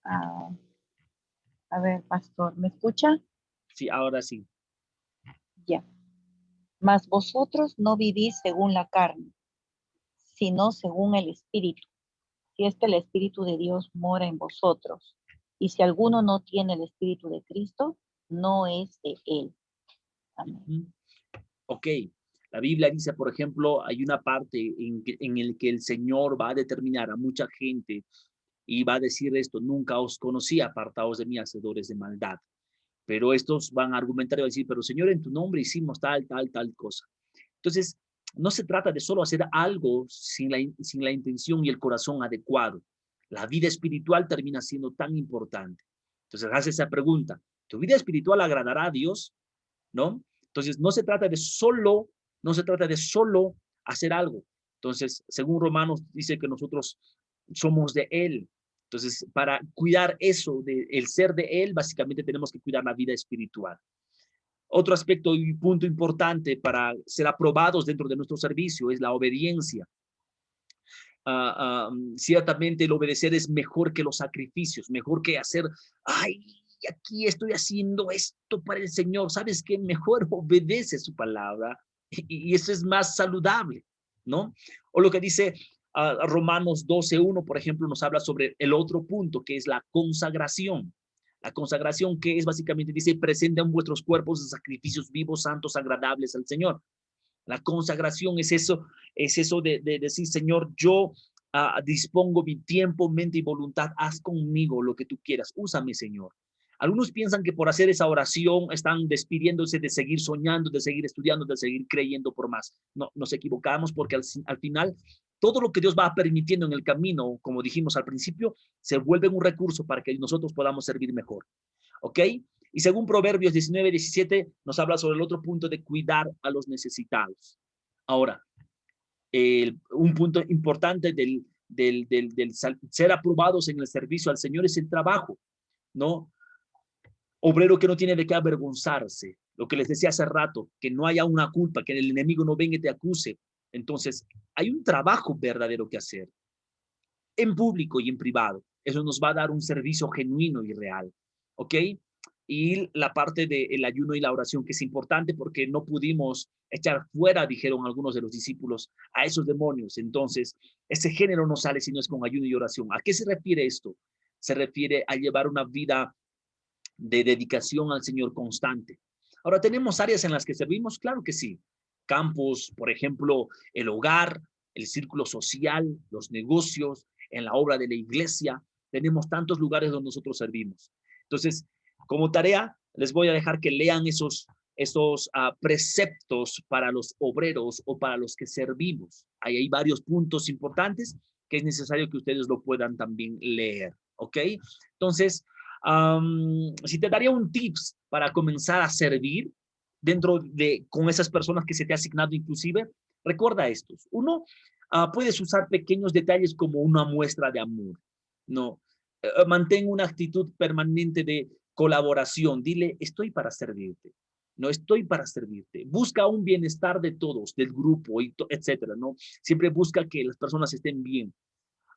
A ver, pastor, ¿me escucha? Sí, ahora sí. Ya. Mas vosotros no vivís según la carne, sino según el Espíritu. Si es que el Espíritu de Dios mora en vosotros. Y si alguno no tiene el Espíritu de Cristo, no es de él. Amén. Ok, la Biblia dice, por ejemplo, hay una parte en el que el Señor va a determinar a mucha gente y va a decir esto: nunca os conocí, apartaos de mí, hacedores de maldad. Pero estos van a argumentar y van a decir, pero Señor, en tu nombre hicimos tal cosa. Entonces, no se trata de solo hacer algo sin la intención y el corazón adecuado. La vida espiritual termina siendo tan importante. Entonces, hace esa pregunta: ¿tu vida espiritual agradará a Dios? ¿No? Entonces, no se trata de solo hacer algo. Entonces, según Romanos, dice que nosotros somos de Él. Entonces, para cuidar eso, el ser de Él, básicamente tenemos que cuidar la vida espiritual. Otro aspecto y punto importante para ser aprobados dentro de nuestro servicio es la obediencia. Ciertamente el obedecer es mejor que los sacrificios, mejor que hacer, ay, aquí estoy haciendo esto para el Señor. ¿Sabes qué? Mejor obedece su palabra y eso es más saludable, ¿no? O lo que dice Romanos 12:1, por ejemplo, nos habla sobre el otro punto, que es la consagración. La consagración, que es básicamente, dice, presenten vuestros cuerpos en sacrificios vivos, santos, agradables al Señor. La consagración es eso de decir, Señor, yo dispongo mi tiempo, mente y voluntad, haz conmigo lo que tú quieras, úsame, Señor. Algunos piensan que por hacer esa oración están despidiéndose de seguir soñando, de seguir estudiando, de seguir creyendo por más. No, nos equivocamos, porque al final todo lo que Dios va permitiendo en el camino, como dijimos al principio, se vuelve un recurso para que nosotros podamos servir mejor. ¿Ok? Y según Proverbios 19:17 nos habla sobre el otro punto de cuidar a los necesitados. Ahora, un punto importante del ser aprobados en el servicio al Señor es el trabajo, ¿no? Obrero que no tiene de qué avergonzarse. Lo que les decía hace rato, que no haya una culpa, que el enemigo no venga y te acuse. Entonces, hay un trabajo verdadero que hacer, en público y en privado. Eso nos va a dar un servicio genuino y real, ¿ok? Y la parte del ayuno y la oración, que es importante porque no pudimos echar fuera, dijeron algunos de los discípulos, a esos demonios. Entonces, ese género no sale si no es con ayuno y oración. ¿A qué se refiere esto? Se refiere a llevar una vida de dedicación al Señor constante. Ahora, ¿tenemos áreas en las que servimos? Claro que sí. Campos, por ejemplo, el hogar, el círculo social, los negocios, en la obra de la iglesia. Tenemos tantos lugares donde nosotros servimos. Entonces, como tarea, les voy a dejar que lean esos preceptos para los obreros o para los que servimos. Ahí hay varios puntos importantes que es necesario que ustedes lo puedan también leer, ¿ok? Entonces, si te daría un tips para comenzar a servir con esas personas que se te ha asignado inclusive, recuerda estos. Uno, puedes usar pequeños detalles como una muestra de amor, ¿no? Mantén una actitud permanente de colaboración. Dile, estoy para servirte. No estoy para servirte. Busca un bienestar de todos, del grupo, etcétera, ¿no? Siempre busca que las personas estén bien.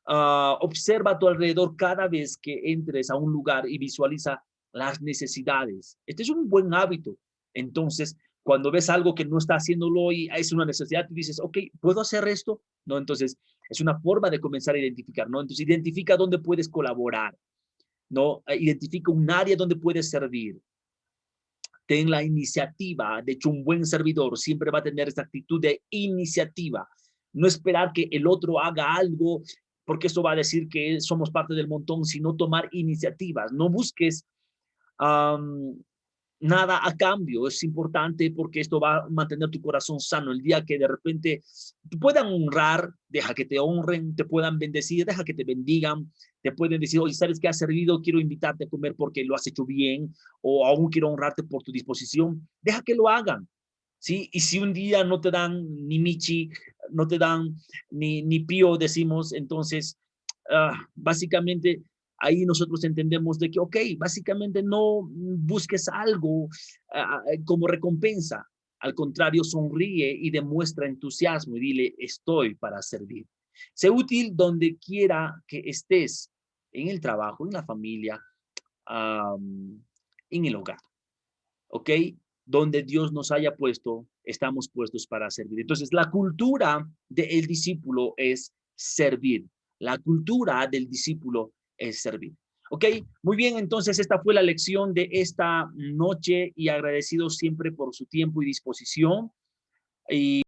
Observa a tu alrededor cada vez que entres a un lugar y visualiza las necesidades. Este es un buen hábito. Entonces, cuando ves algo que no está haciéndolo y es una necesidad, tú dices, ok, ¿puedo hacer esto? No, entonces es una forma de comenzar a identificar, ¿no? Entonces, identifica dónde puedes colaborar, ¿no? Identifica un área donde puedes servir. Ten la iniciativa. De hecho, un buen servidor siempre va a tener esta actitud de iniciativa. No esperar que el otro haga algo, porque eso va a decir que somos parte del montón, sino tomar iniciativas. No busques nada a cambio. Es importante porque esto va a mantener tu corazón sano. El día que de repente te puedan honrar, deja que te honren, te puedan bendecir, deja que te bendigan, te pueden decir, oye, ¿sabes qué has servido? Quiero invitarte a comer porque lo has hecho bien, o aún quiero honrarte por tu disposición. Deja que lo hagan, ¿sí? Y si un día no te dan ni michi, no te dan ni pío, decimos, entonces, básicamente, ahí nosotros entendemos de que, ok, básicamente no busques algo como recompensa. Al contrario, sonríe y demuestra entusiasmo y dile, estoy para servir. Sé útil donde quiera que estés, en el trabajo, en la familia, en el hogar. ¿Ok? Donde Dios nos haya puesto, estamos puestos para servir. Entonces, la cultura del discípulo es servir. La cultura del discípulo es servir. ¿Ok? Muy bien, entonces esta fue la lección de esta noche y agradecido siempre por su tiempo y disposición. Y